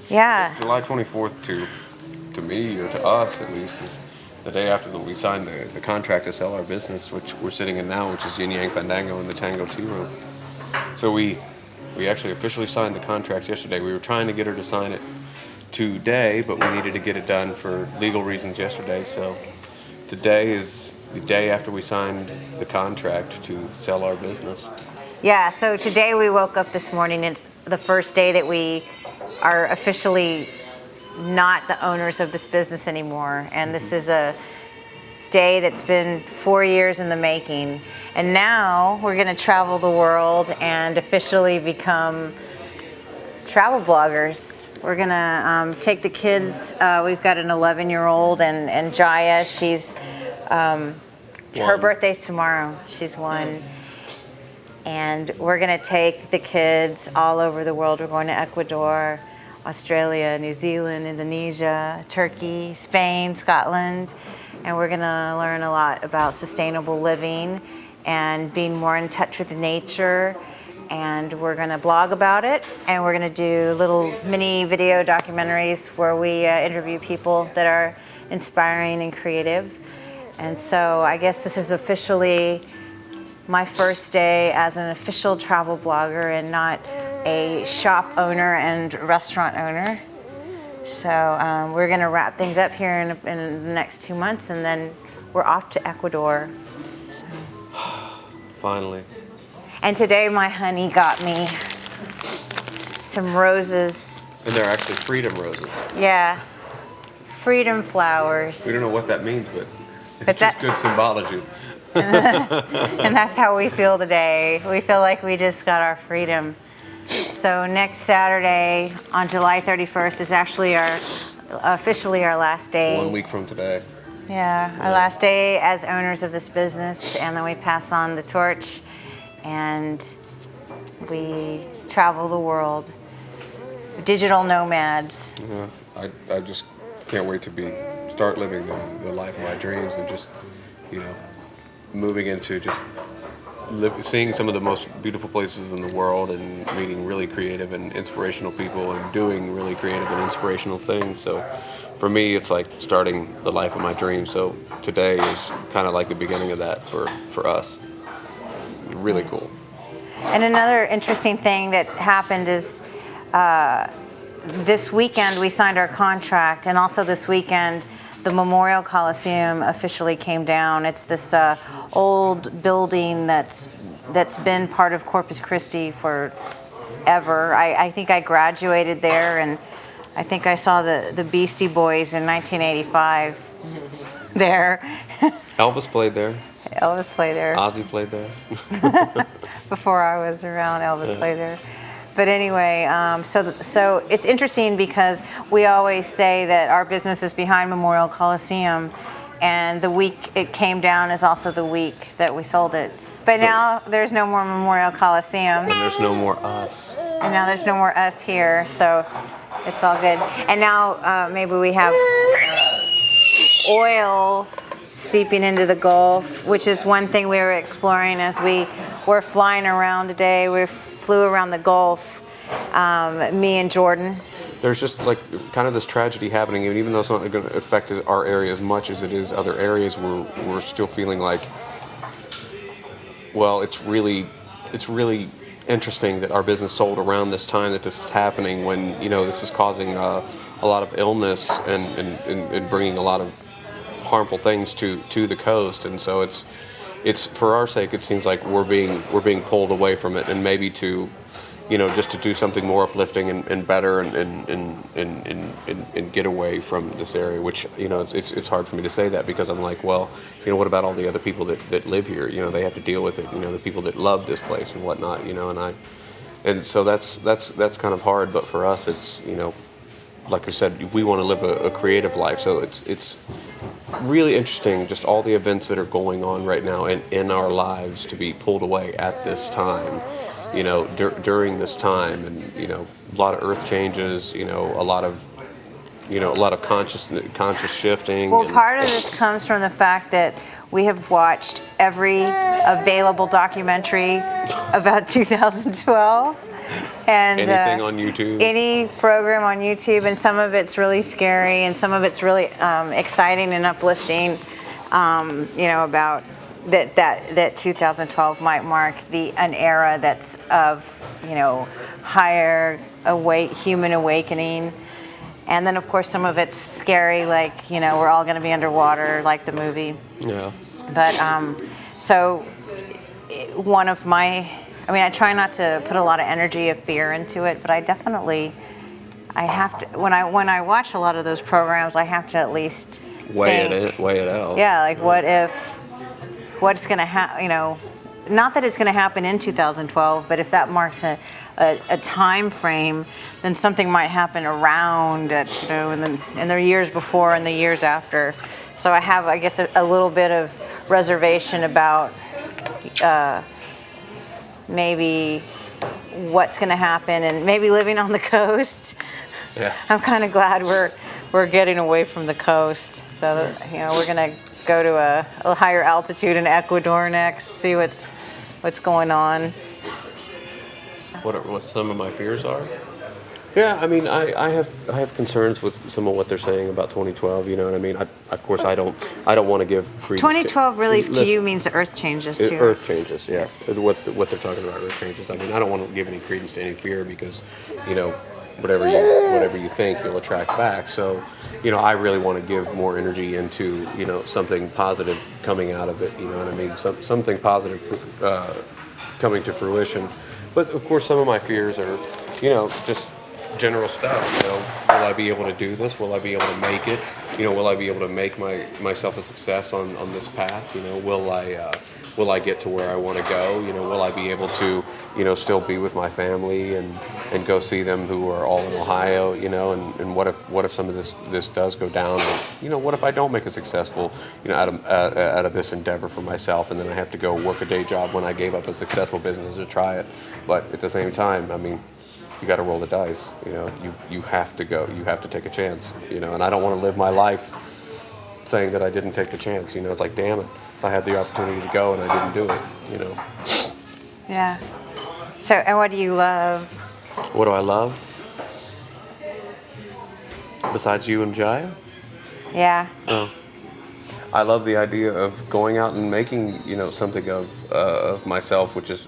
Yeah. July 24th to me, or to us at least, is the day after we signed the contract to sell our business, which we're sitting in now, which is Yin Yang Fandango in the Tango Tea Room. So we actually officially signed the contract yesterday. We were trying to get her to sign it today, but we needed to get it done for legal reasons yesterday. So today is the day after we signed the contract to sell our business. Yeah, so today we woke up this morning. It's the first day that we are officially not the owners of this business anymore. And this is a day that's been 4 years in the making. And now we're going to travel the world and officially become travel bloggers. We're going to take the kids. We've got an 11-year-old and Jaya. She's, her birthday's tomorrow. She's 1. And we're going to take the kids all over the world. We're going to Ecuador, Australia, New Zealand, Indonesia, Turkey, Spain, Scotland. And we're going to learn a lot about sustainable living and being more in touch with nature. And we're going to blog about it. And we're going to do little mini video documentaries where we interview people that are inspiring and creative. And so I guess this is officially my first day as an official travel blogger and not a shop owner and restaurant owner. So we're going to wrap things up here in the next 2 months, and then we're off to Ecuador. So. Finally. And today my honey got me some roses. And they're actually freedom roses. Yeah, freedom flowers. We don't know what that means, but it's just good symbology. And that's how we feel today. We feel like we just got our freedom. So next Saturday on July 31st is actually officially our last day. 1 week from today. Yeah, our last day as owners of this business, and then we pass on the torch and we travel the world. Digital nomads. Yeah, I just can't wait to start living the life of my dreams, and just, moving into just seeing some of the most beautiful places in the world and meeting really creative and inspirational people and doing really creative and inspirational things. So for me, it's like starting the life of my dreams. So today is kind of like the beginning of that for us. Really cool. And another interesting thing that happened is this weekend we signed our contract, and also this weekend the Memorial Coliseum officially came down. It's this old building that's been part of Corpus Christi forever. I think I graduated there, and I think I saw the Beastie Boys in 1985 there. Elvis played there. Elvis played there. Ozzy played there. Before I was around, Elvis played there. But anyway, so it's interesting because we always say that our business is behind Memorial Coliseum, and the week it came down is also the week that we sold it. But now there's no more Memorial Coliseum. And there's no more us. And now there's no more us here, so it's all good. And now maybe we have oil seeping into the Gulf, which is one thing we were exploring as we were flying around today. We flew around the Gulf, me and Jordan. There's just like kind of this tragedy happening, and even though it's not going to affect our area as much as it is other areas, we're still feeling like, well, it's really interesting that our business sold around this time that this is happening, when this is causing a lot of illness and bringing a lot of harmful things to the coast. And so it's for our sake, it seems like we're being pulled away from it, and maybe to just to do something more uplifting and better and get away from this area, which it's hard for me to say that, because I'm like, well, what about all the other people that live here? They have to deal with it, the people that love this place and whatnot, and so that's kind of hard. But for us, it's like I said, we want to live a creative life, so it's really interesting, just all the events that are going on right now in our lives, to be pulled away at this time, during this time, and a lot of earth changes, a lot of conscious shifting. Well, part of this comes from the fact that we have watched every available documentary about 2012. And Anything on YouTube? Any program on YouTube, and some of it's really scary, and some of it's really exciting and uplifting. About that 2012 might mark an era that's of higher human awakening. And then, of course, some of it's scary, like, we're all going to be underwater, like the movie. Yeah. But, so I try not to put a lot of energy of fear into it, but I have to, when I watch a lot of those programs, I have to at least weigh it out. Yeah, like what's going to happen, not that it's going to happen in 2012, but if that marks a time frame, then something might happen around it, in the years before and the years after. So I have, I guess, a little bit of reservation about maybe what's going to happen, and maybe living on the coast. Yeah. I'm kind of glad we're getting away from the coast. So we're going to go to a higher altitude in Ecuador next, see what's going on. What some of my fears are? Yeah, I mean, I have concerns with some of what they're saying about 2012. You know what I mean? Of course, I don't want to give credence. 2012 really to you means the Earth changes too. Earth changes, yes. What they're talking about, Earth changes. I mean, I don't want to give any credence to any fear because, whatever you think, you'll attract back. So, I really want to give more energy into something positive coming out of it. You know what I mean? Something positive coming to fruition. But of course, some of my fears are, just general stuff. Will I be able to do this? Will I be able to make it? Will I be able to make myself a success on this path? Will I get to where I want to go? Will I be able to still be with my family and go see them who are all in Ohio? And what if some of this does go down? And, what if I don't make it successful? Out of this endeavor for myself, and then I have to go work a day job when I gave up a successful business to try it. But at the same time, I mean, you got to roll the dice. You have to go. You have to take a chance. And I don't want to live my life saying that I didn't take the chance. It's like, damn it, I had the opportunity to go and I didn't do it. Yeah. So, and what do you love? What do I love? Besides you and Jaya? Yeah. Oh. I love the idea of going out and making, something of myself, which is,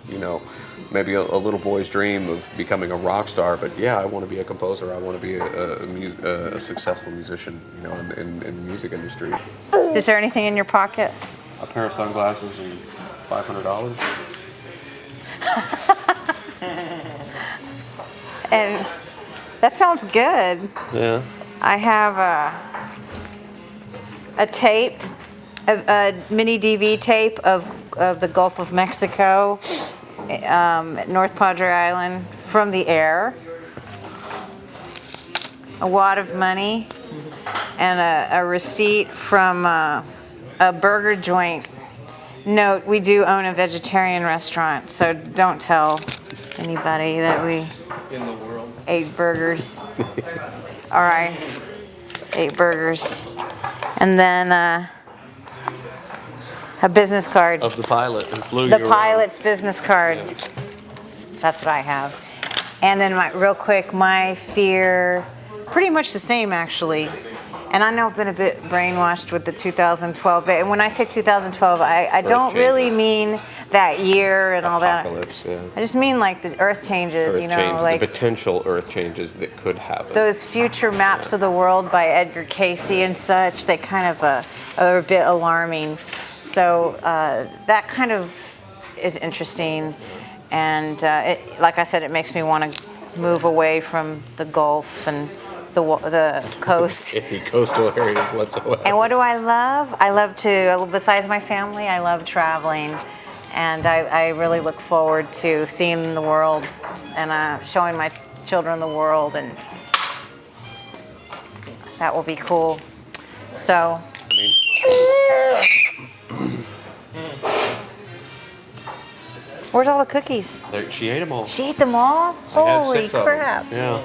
maybe a little boy's dream of becoming a rock star. But yeah, I want to be a composer. I want to be a successful musician, in the music industry. Is there anything in your pocket? A pair of sunglasses and $500. And that sounds good. Yeah. I have a tape, a mini DV tape of the Gulf of Mexico, North Padre Island, from the air. A wad of money, and a receipt from a burger joint. Note, we do own a vegetarian restaurant, so don't tell anybody that we ate burgers. All right, ate burgers. And then a business card. Of the pilot who flew you The around. pilot's business card. Yeah. That's what I have. And then real quick, my fear, pretty much the same actually. And I know I've been a bit brainwashed with the 2012, but when I say 2012, I don't really mean that year and all that. Apocalypse, yeah. I just mean like the earth changes, like the potential earth changes that could happen. those future maps of the world by Edgar Casey and such, they kind of are a bit alarming. So that kind of is interesting. And like I said, it makes me want to move away from the Gulf and the coast. Any coastal areas whatsoever. And what do I love? I love to, besides my family, I love traveling. And I really look forward to seeing the world and showing my children the world. And that will be cool. So. Where's all the cookies? She ate them all. She ate them all? I had Holy 6 of them. crap. Yeah.